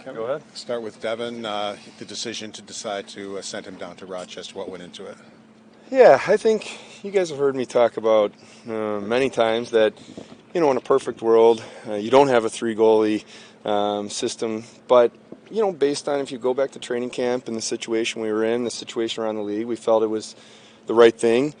Kevyn, Go ahead. Start with Devin. The decision to decide to send him down to Rochester. What went into it? Yeah, I think you guys have heard me talk about many times that, in a perfect world, you don't have a three-goalie system. But, based on if you go back to training camp and the situation we were in, the situation around the league, we felt it was the right thing.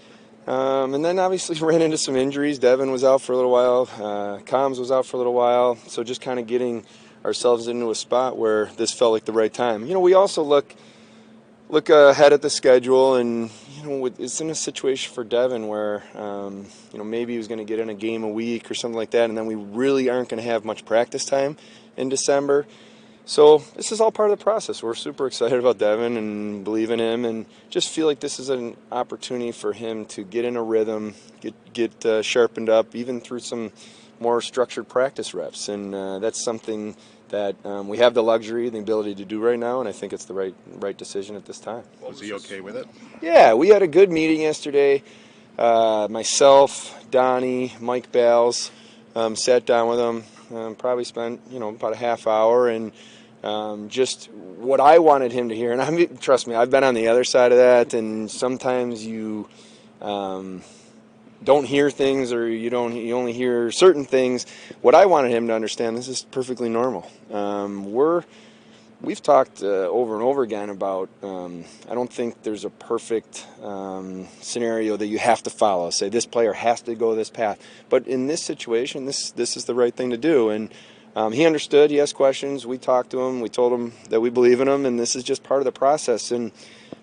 And then obviously ran into some injuries. Devin was out for a little while. Combs was out for a little while. So just kind of getting ourselves into a spot where this felt like the right time. We also look ahead at the schedule, and it's in a situation for Devin where maybe he was going to get in a game a week or something like that, and then we really aren't going to have much practice time in December. So this is all part of the process. We're super excited about Devin and believe in him, and just feel like this is an opportunity for him to get in a rhythm, get sharpened up, even through some more structured practice reps, and that's something that we have the luxury, the ability to do right now, and I think it's the right decision at this time. Was he okay with it? Yeah, we had a good meeting yesterday. Myself, Donnie, Mike Bales, sat down with him, probably spent about a half hour, and just what I wanted him to hear. And trust me, I've been on the other side of that, and sometimes you don't hear things, or you only hear certain things. What I wanted him to understand, this is perfectly normal. We've talked over and over again about I don't think there's a perfect scenario that you have to follow. Say this player has to go this path, but in this situation, this is the right thing to do. And he understood. He asked questions. We talked to him. We told him that we believe in him, and this is just part of the process. And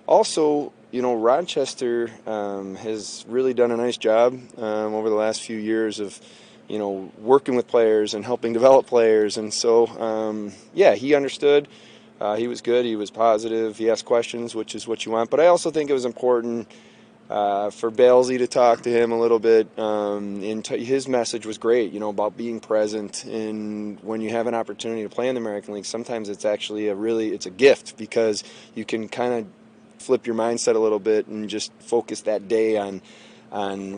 also, Rochester has really done a nice job over the last few years of, working with players and helping develop players. And so, he understood. He was good. He was positive. He asked questions, which is what you want. But I also think it was important for Balesy to talk to him a little bit. His message was great, about being present. And when you have an opportunity to play in the American League, sometimes it's actually it's a gift, because you can kind of flip your mindset a little bit and just focus that day on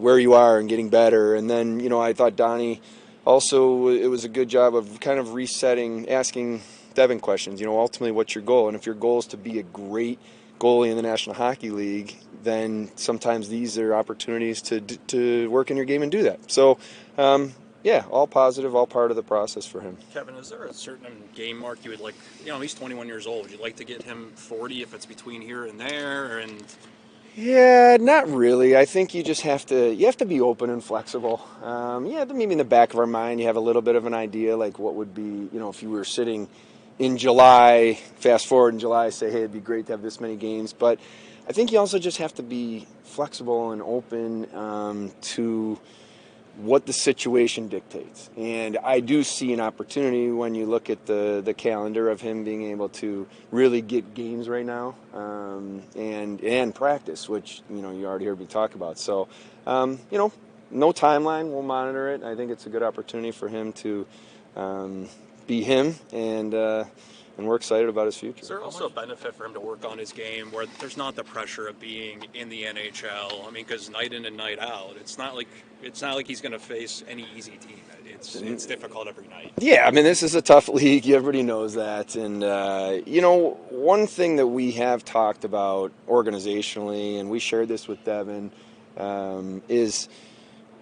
where you are and getting better. And then, I thought Donnie also, it was a good job of kind of resetting, asking Devin questions, ultimately what's your goal? And if your goal is to be a great goalie in the National Hockey League, then sometimes these are opportunities to work in your game and do that. So, all positive, all part of the process for him. Kevyn, is there a certain game mark you would like, he's 21 years old, would you like to get him 40 if it's between here and there? And yeah, not really. I think you just have to be open and flexible. Maybe in the back of our mind you have a little bit of an idea, like what would be, if you were sitting in July, fast forward in July, say, hey, it'd be great to have this many games. But I think you also just have to be flexible and open to what the situation dictates. And I do see an opportunity when you look at the calendar of him being able to really get games right now and practice, which, you already heard me talk about. So, no timeline. We'll monitor it. I think it's a good opportunity for him to be him, and we're excited about his future. Is there also a benefit for him to work on his game where there's not the pressure of being in the NHL? I mean, because night in and night out, it's not like he's going to face any easy team. It's difficult every night. Yeah, I mean, this is a tough league. Everybody knows that. And, one thing that we have talked about organizationally, and we shared this with Devin, is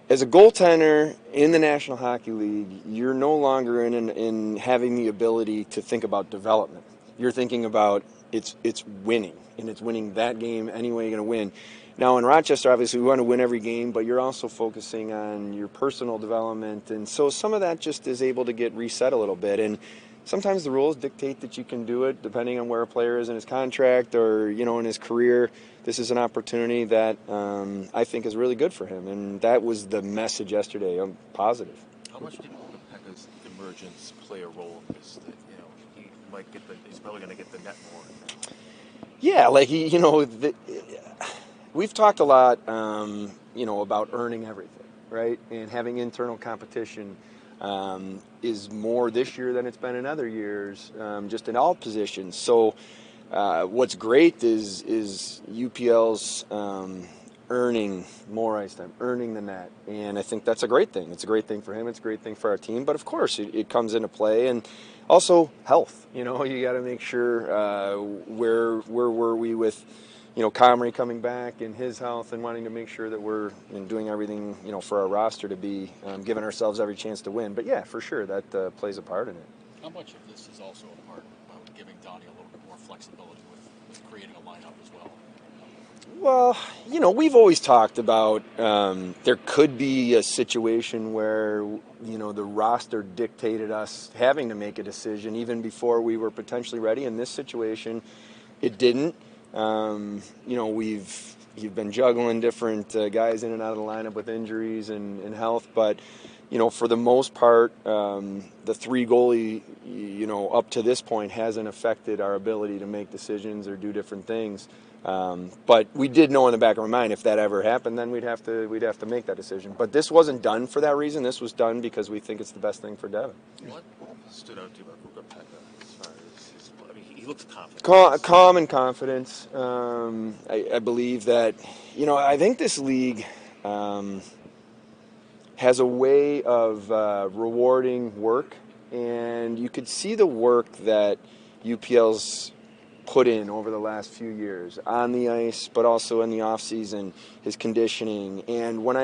as a goaltender in the National Hockey League, you're no longer in having the ability to think about development. You're thinking about it's winning, and it's winning that game any way you're going to win. Now, in Rochester, obviously, we want to win every game, but you're also focusing on your personal development. And so some of that just is able to get reset a little bit. And sometimes the rules dictate that you can do it depending on where a player is in his contract or, in his career. This is an opportunity that I think is really good for him. And that was the message yesterday. I'm positive. How much did Pekka's emergence play a role in this? That, he's probably going to get the net more. Yeah, we've talked a lot, about earning everything, right? And having internal competition is more this year than it's been in other years, just in all positions. So what's great is UPL's earning more ice time, earning the net. And I think that's a great thing. It's a great thing for him. It's a great thing for our team. But, of course, it comes into play. And also health. You know, you got to make sure where were we with, you know, Comrie coming back and his health, and wanting to make sure that we're doing everything, you know, for our roster to be giving ourselves every chance to win. But, yeah, for sure, that plays a part in it. How much of this is also a part about giving Donnie a little bit more flexibility with creating a lineup as well? Well, you know, we've always talked about there could be a situation where, you know, the roster dictated us having to make a decision even before we were potentially ready. In this situation, it didn't. You know, you've been juggling different guys in and out of the lineup with injuries and health, but, you know, for the most part, the three goalie, you know, up to this point hasn't affected our ability to make decisions or do different things. But we did know in the back of our mind, if that ever happened, then we'd have to make that decision. But this wasn't done for that reason. This was done because we think it's the best thing for Devin. What stood out to you about Pekka as far as his, I mean, he looks confident. Calm and confidence. I believe that, you know, I think this league has a way of rewarding work, and you could see the work that UPL's put in over the last few years on the ice, but also in the off season, his conditioning. And when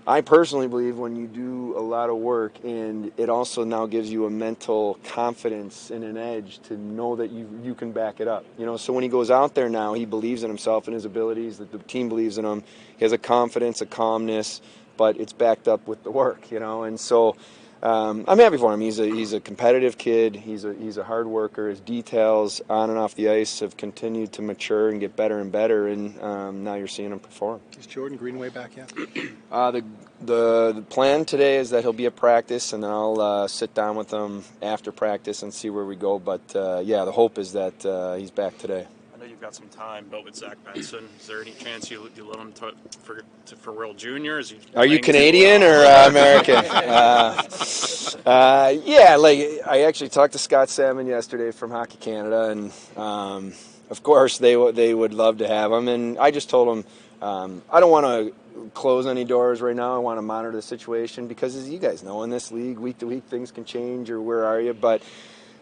I personally believe when you do a lot of work, and it also now gives you a mental confidence and an edge to know that you can back it up. You know, so when he goes out there now, he believes in himself and his abilities, that the team believes in him. He has a confidence, a calmness, but it's backed up with the work, you know. And so I'm happy for him. He's a competitive kid. He's a hard worker. His details on and off the ice have continued to mature and get better and better, and now you're seeing him perform. Is Jordan Greenway back yet? The plan today is that he'll be at practice, and then I'll sit down with him after practice and see where we go. But yeah, the hope is that he's back today. I know you've got some time, but with Zach Benson, is there any chance you let him for World Junior? Are you Canadian or American? Yeah, like I actually talked to Scott Salmon yesterday from Hockey Canada, and of course they would love to have him. And I just told him I don't want to close any doors right now. I want to monitor the situation because, as you guys know, in this league, week to week, things can change. Or where are you? But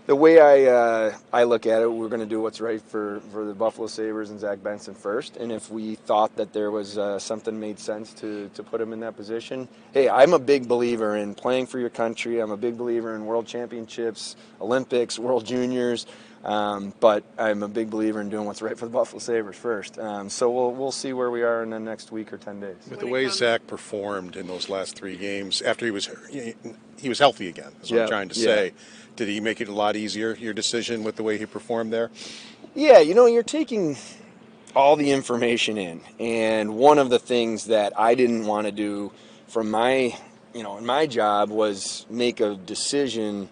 the way I look at it, we're going to do what's right for the Buffalo Sabres and Zach Benson first. And if we thought that there was something made sense to put him in that position, hey, I'm a big believer in playing for your country. I'm a big believer in World Championships, Olympics, World Juniors. But I'm a big believer in doing what's right for the Buffalo Sabres first. So we'll see where we are in the next week or 10 days. With the way Zach performed in those last 3 games, after he was healthy again, is what I'm trying to say. Did he make it a lot easier, your decision, with the way he performed there? Yeah, you know, you're taking all the information in. And one of the things that I didn't want to do from in my job was make a decision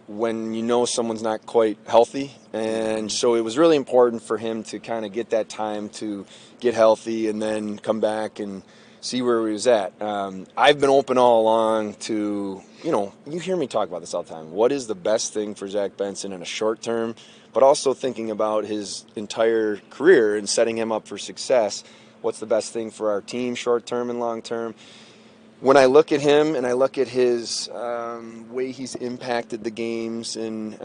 when you know someone's not quite healthy. And so it was really important for him to kind of get that time to get healthy and then come back and see where he was at. I've been open all along to, you hear me talk about this all the time. What is the best thing for Zach Benson in a short term, but also thinking about his entire career and setting him up for success? What's the best thing for our team, short term and long term? When I look at him and I look at his way he's impacted the games, and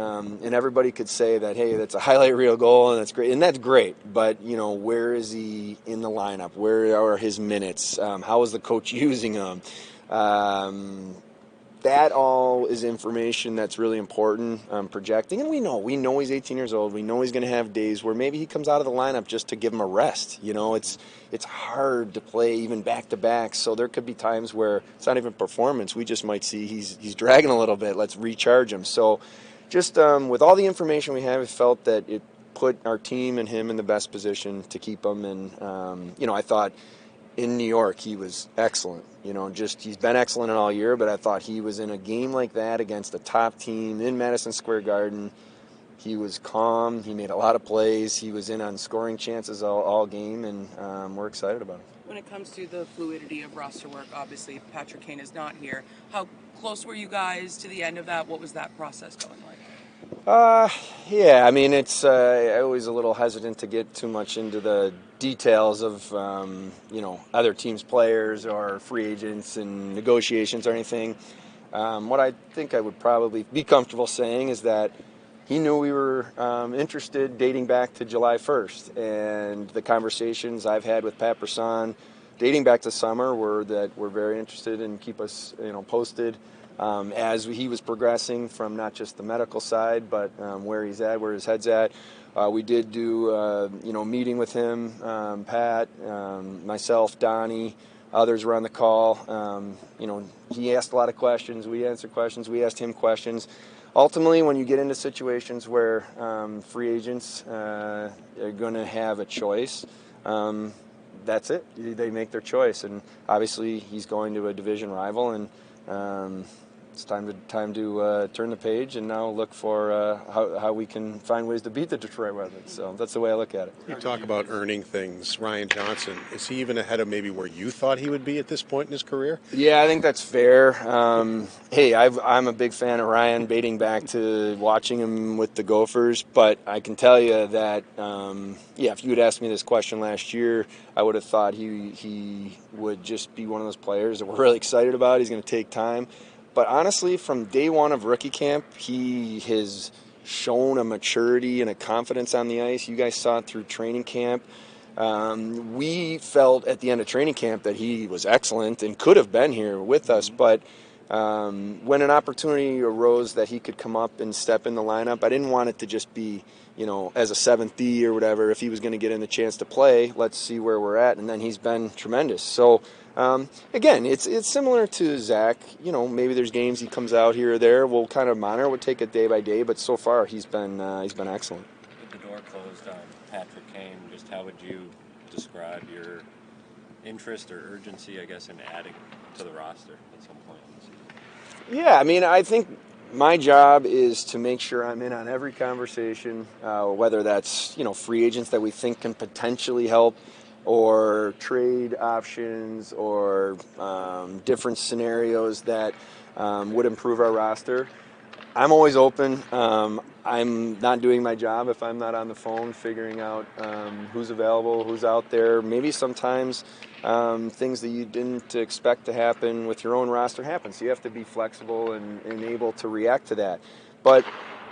everybody could say that, hey, that's a highlight reel goal and that's great. But where is he in the lineup? Where are his minutes? How is the coach using him? That all is information that's really important projecting. And we know he's 18 years old. We know he's going to have days where maybe he comes out of the lineup just to give him a rest. It's hard to play even back-to-back, so there could be times where it's not even performance. We just might see he's dragging a little bit. Let's recharge him. So just with all the information we have, I felt that it put our team and him in the best position to keep him. And, I thought in New York he was excellent. He's been excellent all year, but I thought he was in a game like that against a top team in Madison Square Garden. He was calm. He made a lot of plays. He was in on scoring chances all game, and we're excited about him. When it comes to the fluidity of roster work, obviously Patrick Kane is not here. How close were you guys to the end of that? What was that process going like? Yeah, I mean, it's I always a little hesitant to get too much into the details of other teams' players or free agents and negotiations or anything. What I think I would probably be comfortable saying is that he knew we were interested dating back to July 1st, and the conversations I've had with Pat Brisson dating back to summer were that we're very interested and keep us posted as he was progressing from not just the medical side, but where he's at, where his head's at. We did do meeting with him, Pat, myself, Donnie. Others were on the call. He asked a lot of questions. We answered questions. We asked him questions. Ultimately, when you get into situations where free agents are going to have a choice, that's it. They make their choice, and obviously he's going to a division rival, and it's time to turn the page and now look for how we can find ways to beat the Detroit Red Wings. So that's the way I look at it. You talk about earning things. Ryan Johnson, is he even ahead of maybe where you thought he would be at this point in his career? Yeah, I think that's fair. Hey, I'm a big fan of Ryan, dating back to watching him with the Gophers. But I can tell you that, if you had asked me this question last year, I would have thought he would just be one of those players that we're really excited about. He's going to take time. But honestly, from day one of rookie camp, he has shown a maturity and a confidence on the ice. You guys saw it through training camp. We felt at the end of training camp that he was excellent and could have been here with us. But when an opportunity arose that he could come up and step in the lineup, I didn't want it to just be, as a 7th D or whatever. If he was going to get in the chance to play, let's see where we're at. And then he's been tremendous. So, again, it's similar to Zach. Maybe there's games he comes out here or there. We'll kind of monitor. We'll take it day by day. But so far, he's been excellent. With the door closed on Patrick Kane, just how would you describe your interest or urgency, I guess, in adding to the roster at some point in the season? Yeah, I mean, I think my job is to make sure I'm in on every conversation, whether that's, free agents that we think can potentially help, or trade options, or different scenarios that would improve our roster. I'm always open. I'm not doing my job if I'm not on the phone figuring out who's available, who's out there. Maybe sometimes things that you didn't expect to happen with your own roster happen. So you have to be flexible and able to react to that. But,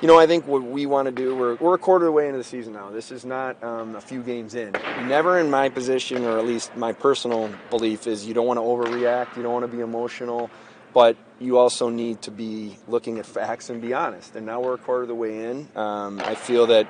I think what we want to do, we're a quarter of the way into the season now. This is not a few games in. Never in my position, or at least my personal belief, is you don't want to overreact. You don't want to be emotional. But you also need to be looking at facts and be honest. And now we're a quarter of the way in. I feel that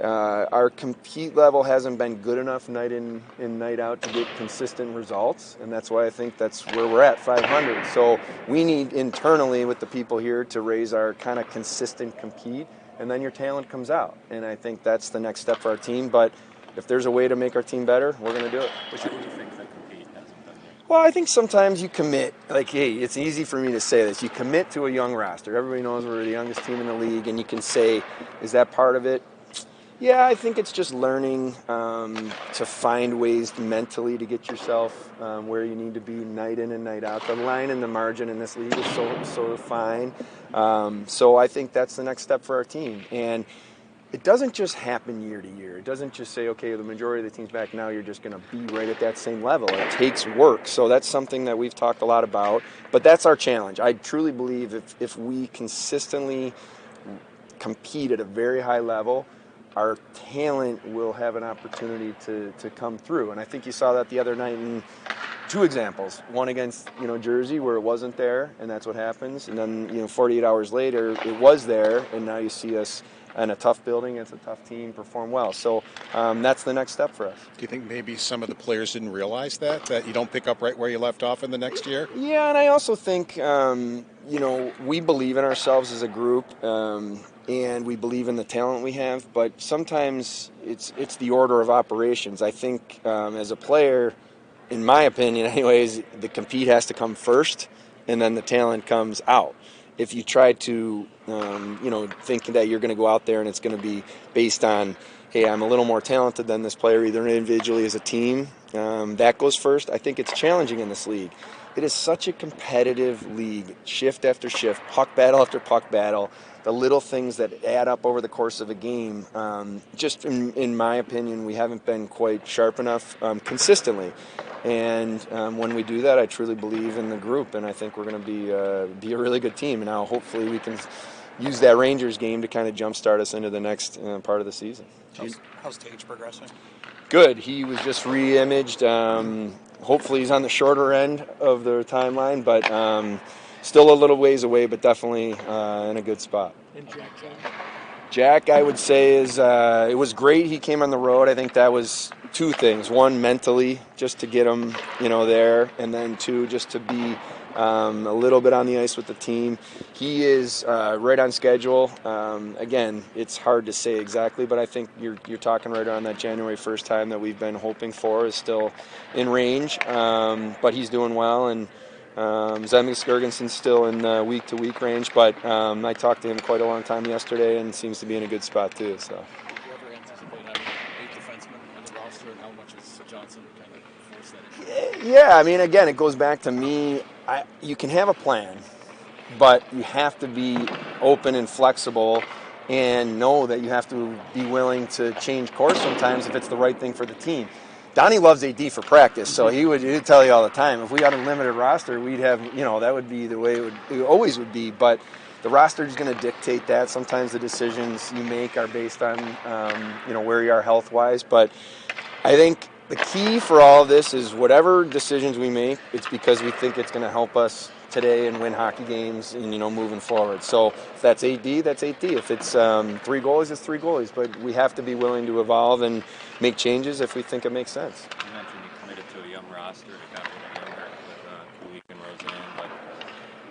our compete level hasn't been good enough night in and night out to get consistent results. And that's why I think that's where we're at, 500. So we need internally with the people here to raise our kind of consistent compete. And then your talent comes out. And I think that's the next step for our team. But if there's a way to make our team better, we're going to do it. Which one do you think that compete hasn't been there? Well, I think sometimes you commit. Hey, it's easy for me to say this. You commit to a young roster. Everybody knows we're the youngest team in the league, and you can say, is that part of it? Yeah, I think it's just learning to find ways mentally to get yourself where you need to be night in and night out. The line and the margin in this league is so fine. So I think that's the next step for our team. And it doesn't just happen year to year. It doesn't just say, okay, the majority of the team's back now, you're just going to be right at that same level. It takes work. So that's something that we've talked a lot about. But that's our challenge. I truly believe if we consistently compete at a very high level, our talent will have an opportunity to come through. And I think you saw that the other night in two examples. One against, Jersey, where it wasn't there, and that's what happens. And then, 48 hours later, it was there, and now you see us in a tough building against a tough team perform well. So that's the next step for us. Do you think maybe some of the players didn't realize that you don't pick up right where you left off in the next year? Yeah, and I also think, we believe in ourselves as a group, and we believe in the talent we have, but sometimes it's the order of operations. I think as a player, in my opinion anyways, the compete has to come first, and then the talent comes out. If you try to, think that you're going to go out there and it's going to be based on, hey, I'm a little more talented than this player, either individually as a team, that goes first. I think it's challenging in this league. It is such a competitive league, shift after shift, puck battle after puck battle. the little things that add up over the course of a game. Just in my opinion, we haven't been quite sharp enough consistently. And when we do that, I truly believe in the group, and I think we're going to be a really good team. And now hopefully we can use that Rangers game to kind of jumpstart us into the next part of the season. How's Tage progressing? Good. He was just re-imaged. Hopefully he's on the shorter end of the timeline, but still a little ways away, but definitely in a good spot. And Jack, I would say, it was great. He came on the road. I think that was two things. One, mentally, just to get him, there, and then two, just to be a little bit on the ice with the team. He is right on schedule. Again, it's hard to say exactly, but I think you're talking right around that January 1st time that we've been hoping for is still in range. But he's doing well, and Zemgus Girgenssen's still in the week-to-week range, but I talked to him quite a long time yesterday and seems to be in a good spot too. So. Do you ever anticipate having 8 defensemen on the roster, and how much is Johnson kind of force that issue? Yeah, I mean, again, it goes back to me. You can have a plan, but you have to be open and flexible and know that you have to be willing to change course sometimes if it's the right thing for the team. Donnie loves AD for practice, so he'd tell you all the time, if we had a limited roster, we'd have, that would be the way it always would be. But the roster is going to dictate that. Sometimes the decisions you make are based on, where you are health-wise. But I think the key for all of this is whatever decisions we make, it's because we think it's going to help us today and win hockey games and, moving forward. So if that's AD, that's AD. If it's 3 goalies, it's 3 goalies. But we have to be willing to evolve and make changes if we think it makes sense. You mentioned you committed to a young roster to kind of get younger with Kulik and Roseanne, but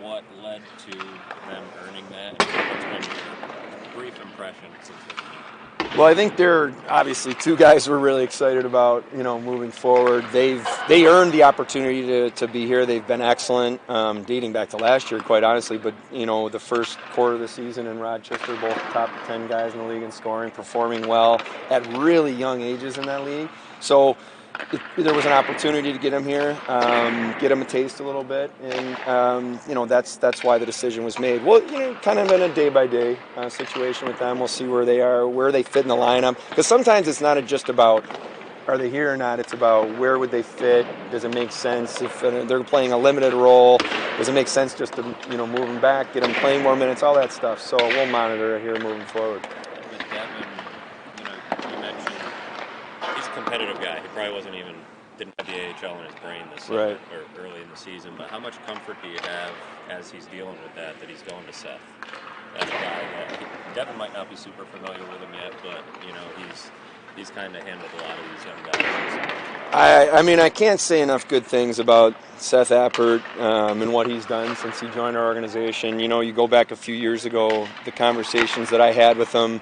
what led to them earning that? What's been your brief impression since they've Well, I think they're obviously 2 guys we're really excited about, moving forward. They earned the opportunity to be here. They've been excellent, dating back to last year, quite honestly. But, the first quarter of the season in Rochester, both top 10 guys in the league in scoring, performing well at really young ages in that league. So there was an opportunity to get him here, get him a taste a little bit, and that's why the decision was made. Well, kind of in a day-by-day situation with them. We'll see where they are, where they fit in the lineup, because sometimes it's not just about are they here or not. It's about where would they fit. Does it make sense if they're playing a limited role? Does it make sense just to move them back, get them playing more minutes, all that stuff. So we'll monitor it here moving forward. With Kevyn, you mentioned he's a competitive guy. He probably didn't have the AHL in his brain this summer, or early in the season. But how much comfort do you have as he's dealing with that he's going to Seth? As a guy that Devin might not be super familiar with him yet, but he's kind of handled a lot of these young guys. I mean, I can't say enough good things about Seth Appert and what he's done since he joined our organization. You go back a few years ago, the conversations that I had with him,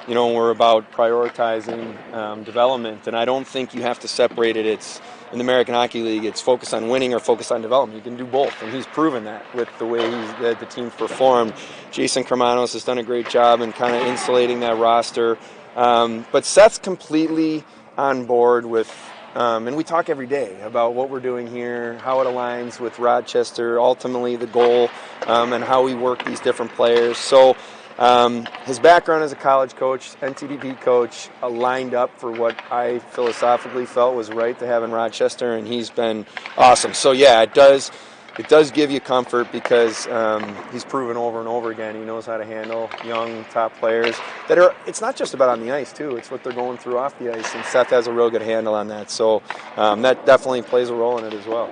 were about prioritizing development. And I don't think you have to separate it. It's in the American Hockey League, it's focused on winning or focused on development. You can do both, and he's proven that with the way the team's performed. Jason Kermanos has done a great job in kind of insulating that roster. But Seth's completely on board with, and we talk every day about what we're doing here, how it aligns with Rochester, ultimately the goal, and how we work these different players. So his background as a college coach, NTDP coach, lined up for what I philosophically felt was right to have in Rochester, and he's been awesome. So yeah, it does give you comfort because he's proven over and over again he knows how to handle young top players it's not just about on the ice too, it's what they're going through off the ice, and Seth has a real good handle on that. So that definitely plays a role in it as well.